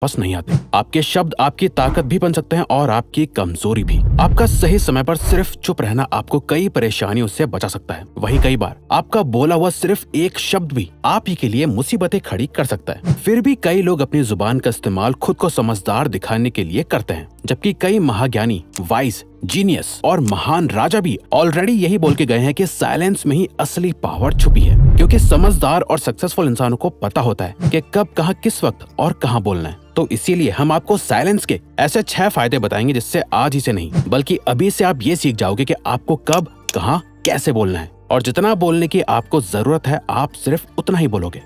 वापस नहीं आते। आपके शब्द आपकी ताकत भी बन सकते हैं और आपकी कमजोरी भी। आपका सही समय पर सिर्फ चुप रहना आपको कई परेशानियों से बचा सकता है। वहीं कई बार आपका बोला हुआ सिर्फ एक शब्द भी आप ही के लिए मुसीबतें खड़ी कर सकता है। फिर भी कई लोग अपनी जुबान का इस्तेमाल खुद को समझदार दिखाने के लिए करते हैं, जबकि कई महाज्ञानी, वाइज, जीनियस और महान राजा भी ऑलरेडी यही बोल के गए हैं कि साइलेंस में ही असली पावर छुपी है। क्योंकि समझदार और सक्सेसफुल इंसानों को पता होता है कि कब, कहां, किस वक्त और कहां बोलना है। तो इसीलिए हम आपको साइलेंस के ऐसे 6 फायदे बताएंगे जिससे आज ही से नहीं बल्कि अभी से आप ये सीख जाओगे कि आपको कब, कहां, कैसे बोलना है। और जितना बोलने की आपको जरूरत है आप सिर्फ उतना ही बोलोगे।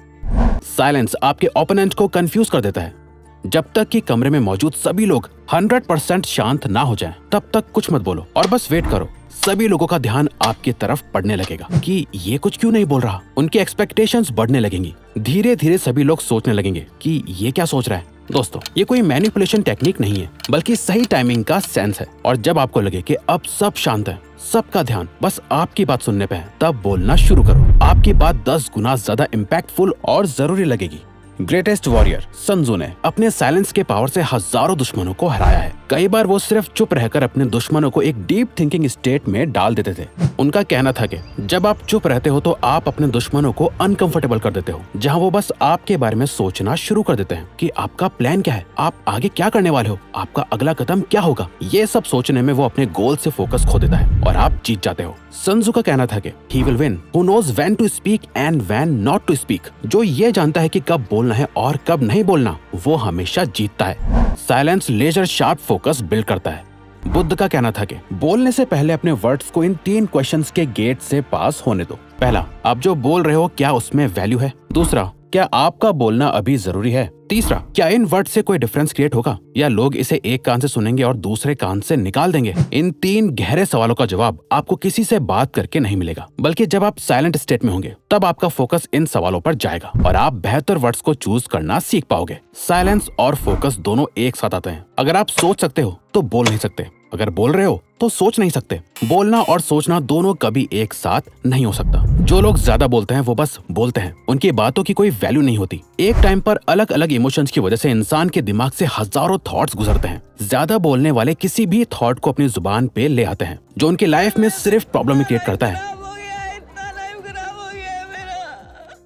साइलेंस आपके ओपोनेंट को कंफ्यूज कर देता है। जब तक कि कमरे में मौजूद सभी लोग 100% शांत ना हो जाएं, तब तक कुछ मत बोलो और बस वेट करो। सभी लोगों का ध्यान आपकी तरफ पड़ने लगेगा कि ये कुछ क्यों नहीं बोल रहा। उनकी एक्सपेक्टेशंस बढ़ने लगेंगी। धीरे धीरे सभी लोग सोचने लगेंगे कि ये क्या सोच रहा है। दोस्तों, ये कोई मैनिपुलेशन टेक्निक नहीं है बल्कि सही टाइमिंग का सेंस है। और जब आपको लगे कि अब सब शांत है, सबका ध्यान बस आपकी बात सुनने पे है, तब बोलना शुरू करो। आपकी बात 10 गुना ज्यादा इम्पैक्टफुल और जरूरी लगेगी। ग्रेटेस्ट वॉरियर सन त्सू ने अपने साइलेंस के पावर से हजारों दुश्मनों को हराया है। कई बार वो सिर्फ चुप रहकर अपने दुश्मनों को एक डीप थिंकिंग स्टेट में डाल देते थे। उनका कहना था कि जब आप चुप रहते हो तो आप अपने दुश्मनों को अनकंफर्टेबल कर देते हो, जहां वो बस आपके बारे में सोचना शुरू कर देते हैं कि आपका प्लान क्या है, आप आगे क्या करने वाले हो, आपका अगला कदम क्या होगा। ये सब सोचने में वो अपने गोल से फोकस खो देता है और आप जीत जाते हो। सन त्सू का कहना था कि he will win who knows when to speak and when not to speak। जो ये जानता है कि कब बोलना है और कब नहीं बोलना, वो हमेशा जीतता है। Silence laser sharp focus build करता है। बुद्ध का कहना था कि बोलने से पहले अपने वर्ड्स को इन 3 क्वेश्चंस के गेट से पास होने दो। पहला, आप जो बोल रहे हो क्या उसमें वैल्यू है। दूसरा, क्या आपका बोलना अभी जरूरी है। तीसरा, क्या इन वर्ड से कोई डिफरेंस क्रिएट होगा या लोग इसे एक कान से सुनेंगे और दूसरे कान से निकाल देंगे। इन 3 गहरे सवालों का जवाब आपको किसी से बात करके नहीं मिलेगा, बल्कि जब आप साइलेंट स्टेट में होंगे तब आपका फोकस इन सवालों पर जाएगा और आप बेहतर वर्ड्स को चूज करना सीख पाओगे। साइलेंस और फोकस दोनों एक साथ आते हैं। अगर आप सोच सकते हो तो बोल नहीं सकते, अगर बोल रहे हो तो सोच नहीं सकते। बोलना और सोचना दोनों कभी एक साथ नहीं हो सकता। जो लोग ज्यादा बोलते हैं वो बस बोलते हैं, उनकी बातों की कोई वैल्यू नहीं होती। एक टाइम पर अलग अलग इमोशंस की वजह से इंसान के दिमाग से हजारों थॉट्स गुजरते हैं। ज्यादा बोलने वाले किसी भी थॉट को अपनी जुबान पे ले आते हैं, जो उनकी लाइफ में सिर्फ प्रॉब्लम ही क्रिएट करता है।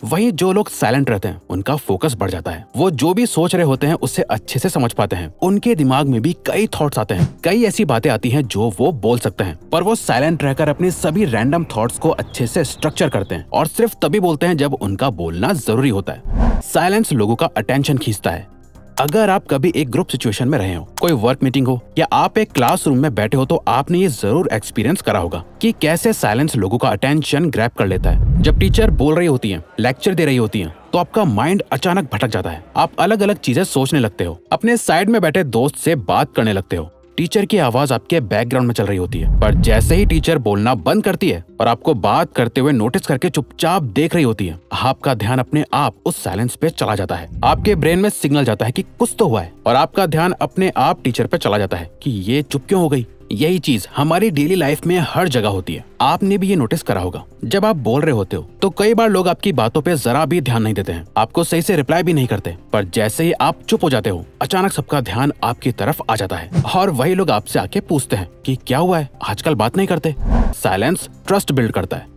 वहीं जो लोग साइलेंट रहते हैं उनका फोकस बढ़ जाता है। वो जो भी सोच रहे होते हैं उससे अच्छे से समझ पाते हैं। उनके दिमाग में भी कई थॉट्स आते हैं, कई ऐसी बातें आती हैं जो वो बोल सकते हैं, पर वो साइलेंट रहकर अपने सभी रैंडम थॉट्स को अच्छे से स्ट्रक्चर करते हैं और सिर्फ तभी बोलते हैं जब उनका बोलना जरूरी होता है। साइलेंस लोगों का अटेंशन खींचता है। अगर आप कभी एक ग्रुप सिचुएशन में रहे हो, कोई वर्क मीटिंग हो या आप एक क्लासरूम में बैठे हो, तो आपने ये जरूर एक्सपीरियंस करा होगा कि कैसे साइलेंस लोगों का अटेंशन ग्रैब कर लेता है। जब टीचर बोल रही होती है, लेक्चर दे रही होती है, तो आपका माइंड अचानक भटक जाता है। आप अलग अलग चीजें सोचने लगते हो, अपने साइड में बैठे दोस्त से बात करने लगते हो। टीचर की आवाज आपके बैकग्राउंड में चल रही होती है, पर जैसे ही टीचर बोलना बंद करती है और आपको बात करते हुए नोटिस करके चुपचाप देख रही होती है, आपका ध्यान अपने आप उस साइलेंस पे चला जाता है। आपके ब्रेन में सिग्नल जाता है कि कुछ तो हुआ है और आपका ध्यान अपने आप टीचर पे चला जाता है कि ये चुप क्यों हो गई। यही चीज हमारी डेली लाइफ में हर जगह होती है। आपने भी ये नोटिस करा होगा। जब आप बोल रहे होते हो तो कई बार लोग आपकी बातों पे जरा भी ध्यान नहीं देते हैं, आपको सही से रिप्लाई भी नहीं करते, पर जैसे ही आप चुप हो जाते हो अचानक सबका ध्यान आपकी तरफ आ जाता है और वही लोग आपसे आके पूछते हैं कि क्या हुआ है, आजकल बात नहीं करते। साइलेंस ट्रस्ट बिल्ड करता है।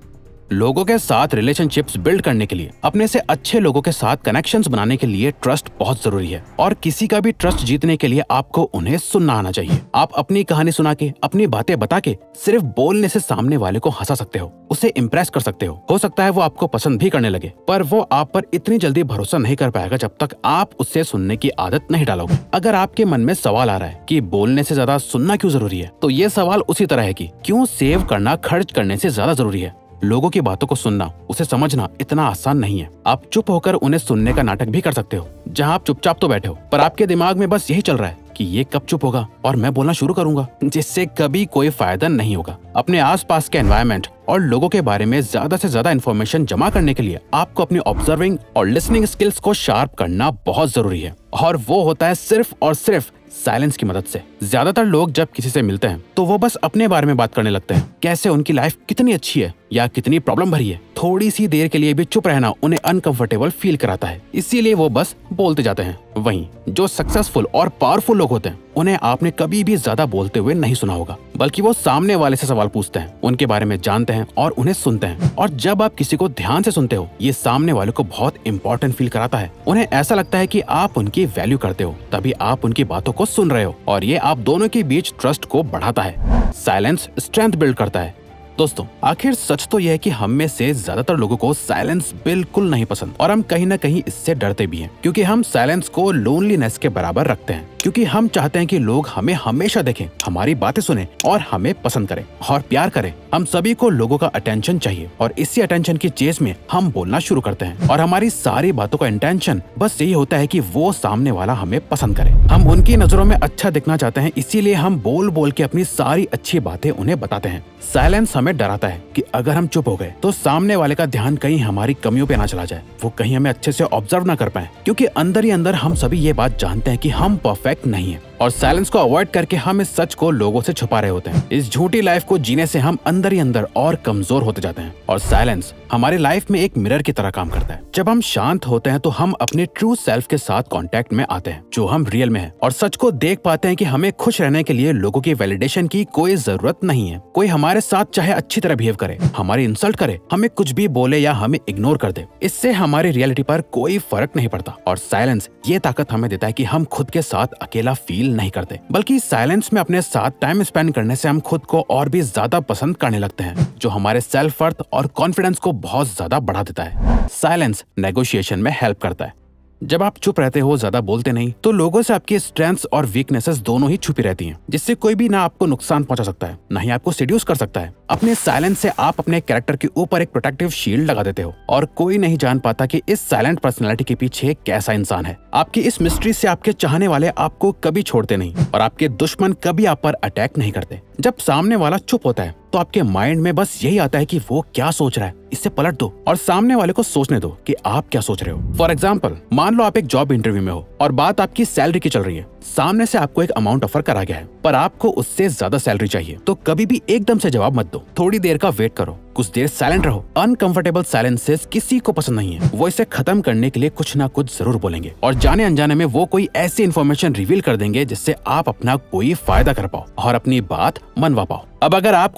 लोगों के साथ रिलेशनशिप्स बिल्ड करने के लिए, अपने से अच्छे लोगों के साथ कनेक्शंस बनाने के लिए ट्रस्ट बहुत जरूरी है। और किसी का भी ट्रस्ट जीतने के लिए आपको उन्हें सुनना आना चाहिए। आप अपनी कहानी सुना के, अपनी बातें बता के सिर्फ बोलने से सामने वाले को हंसा सकते हो, उसे इम्प्रेस कर सकते हो सकता है वो आपको पसंद भी करने लगे, पर वो आप पर इतनी जल्दी भरोसा नहीं कर पाएगा जब तक आप उससे सुनने की आदत नहीं डालोगे। अगर आपके मन में सवाल आ रहा है कि बोलने से ज्यादा सुनना क्यों जरूरी है, तो ये सवाल उसी तरह है कि क्यों सेव करना खर्च करने से ज्यादा जरूरी है। लोगों की बातों को सुनना, उसे समझना इतना आसान नहीं है। आप चुप होकर उन्हें सुनने का नाटक भी कर सकते हो, जहां आप चुपचाप तो बैठे हो पर आपके दिमाग में बस यही चल रहा है कि ये कब चुप होगा और मैं बोलना शुरू करूंगा, जिससे कभी कोई फायदा नहीं होगा। अपने आसपास के एनवायरनमेंट और लोगों के बारे में ज्यादा से ज्यादा इन्फॉर्मेशन जमा करने के लिए आपको अपनी ऑब्जर्विंग और लिसनिंग स्किल्स को शार्प करना बहुत जरूरी है, और वो होता है सिर्फ और सिर्फ साइलेंस की मदद से। ज्यादातर लोग जब किसी से मिलते हैं तो वो बस अपने बारे में बात करने लगते हैं, कैसे उनकी लाइफ कितनी अच्छी है, या कितनी प्रॉब्लम भरी है, थोड़ी सी देर के लिए भी चुप रहना उन्हें अनकंफर्टेबल फील कराता है, इसीलिए वो बस बोलते जाते हैं। वहीं जो सक्सेसफुल और पावरफुल लोग होते हैं उन्हें आपने कभी भी ज्यादा बोलते हुए नहीं सुना होगा, बल्कि वो सामने वाले से सवाल पूछते हैं, उनके बारे में जानते हैं और उन्हें सुनते हैं। और जब आप किसी को ध्यान से सुनते हो, ये सामने वाले को बहुत इंपॉर्टेंट फील कराता है। उन्हें ऐसा लगता है कि आप उनकी वैल्यू करते हो, तभी आप उनकी बातों को सुन रहे हो, और ये आप दोनों के बीच ट्रस्ट को बढ़ाता है। साइलेंस स्ट्रेंथ बिल्ड करता है। दोस्तों, आखिर सच तो यह है कि हम में से ज्यादातर लोगों को साइलेंस बिल्कुल नहीं पसंद, और हम कहीं ना कहीं इससे डरते भी हैं, क्योंकि हम साइलेंस को लोनलीनेस के बराबर रखते हैं, क्योंकि हम चाहते हैं कि लोग हमें हमेशा देखें, हमारी बातें सुने और हमें पसंद करें और प्यार करें। हम सभी को लोगों का अटेंशन चाहिए, और इसी अटेंशन की चेस में हम बोलना शुरू करते हैं, और हमारी सारी बातों का इंटेंशन बस यही होता है कि वो सामने वाला हमें पसंद करे। हम उनकी नजरों में अच्छा दिखना चाहते हैं, इसीलिए हम बोल बोल के अपनी सारी अच्छी बातें उन्हें बताते हैं। साइलेंस हमें डराता है कि अगर हम चुप हो गए तो सामने वाले का ध्यान कहीं हमारी कमियों पे ना चला जाए, वो कहीं हमें अच्छे से ऑब्जर्व ना कर पाए, क्योंकि अंदर ही अंदर हम सभी ये बात जानते हैं कि हम परफेक्ट नहीं है, और साइलेंस को अवॉइड करके हम इस सच को लोगों से छुपा रहे होते हैं। इस झूठी लाइफ को जीने से हम अंदर ही अंदर और कमजोर होते जाते हैं, और साइलेंस हमारी लाइफ में एक मिरर की तरह काम करता है। जब हम शांत होते हैं तो हम अपने ट्रू सेल्फ के साथ कांटेक्ट में आते हैं, जो हम रियल में हैं, और सच को देख पाते हैं कि हमें खुश रहने के लिए लोगों की वैलिडेशन की कोई जरूरत नहीं है। कोई हमारे साथ चाहे अच्छी तरह बिहेव करे, हमारी इंसल्ट करे, हमें कुछ भी बोले या हमें इग्नोर कर दे, इससे हमारी रियलिटी पर कोई फर्क नहीं पड़ता। और साइलेंस ये ताकत हमें देता है कि हम खुद के साथ अकेला फील नहीं करते, बल्कि साइलेंस में अपने साथ टाइम स्पेंड करने से हम खुद को और भी ज्यादा पसंद करने लगते हैं, जो हमारे सेल्फ वर्थ और कॉन्फिडेंस को बहुत ज्यादा बढ़ा देता है। साइलेंस नेगोशिएशन में हेल्प करता है। जब आप चुप रहते हो, ज्यादा बोलते नहीं, तो लोगों से आपकी स्ट्रेंथ्स और वीकनेसेस दोनों ही छुपी रहती हैं, जिससे कोई भी ना आपको नुकसान पहुंचा सकता है, ना ही आपको सेड्यूस कर सकता है। अपने साइलेंस से आप अपने कैरेक्टर के ऊपर एक प्रोटेक्टिव शील्ड लगा देते हो, और कोई नहीं जान पाता कि इस साइलेंट पर्सनैलिटी के पीछे कैसा इंसान है। आपकी इस मिस्ट्री से आपके चाहने वाले आपको कभी छोड़ते नहीं, और आपके दुश्मन कभी आप पर अटैक नहीं करते। जब सामने वाला चुप होता है तो आपके माइंड में बस यही आता है कि वो क्या सोच रहा है, इससे पलट दो और सामने वाले को सोचने दो कि आप क्या सोच रहे हो। फॉर एग्जाम्पल, मान लो आप एक जॉब इंटरव्यू में हो और बात आपकी सैलरी की चल रही है। सामने से आपको एक अमाउंट ऑफर करा गया है, पर आपको उससे ज्यादा सैलरी चाहिए, तो कभी भी एकदम से जवाब मत दो, थोड़ी देर का वेट करो, कुछ देर साइलेंट रहो। अनकंफर्टेबल साइलेंसेस किसी को पसंद नहीं है, वो इसे खत्म करने के लिए कुछ ना कुछ जरूर बोलेंगे, और जाने अनजाने में वो कोई ऐसी इन्फॉर्मेशन रिवील कर देंगे जिससे आप अपना कोई फायदा कर पाओ और अपनी बात मनवा पाओ। अब अगर आपको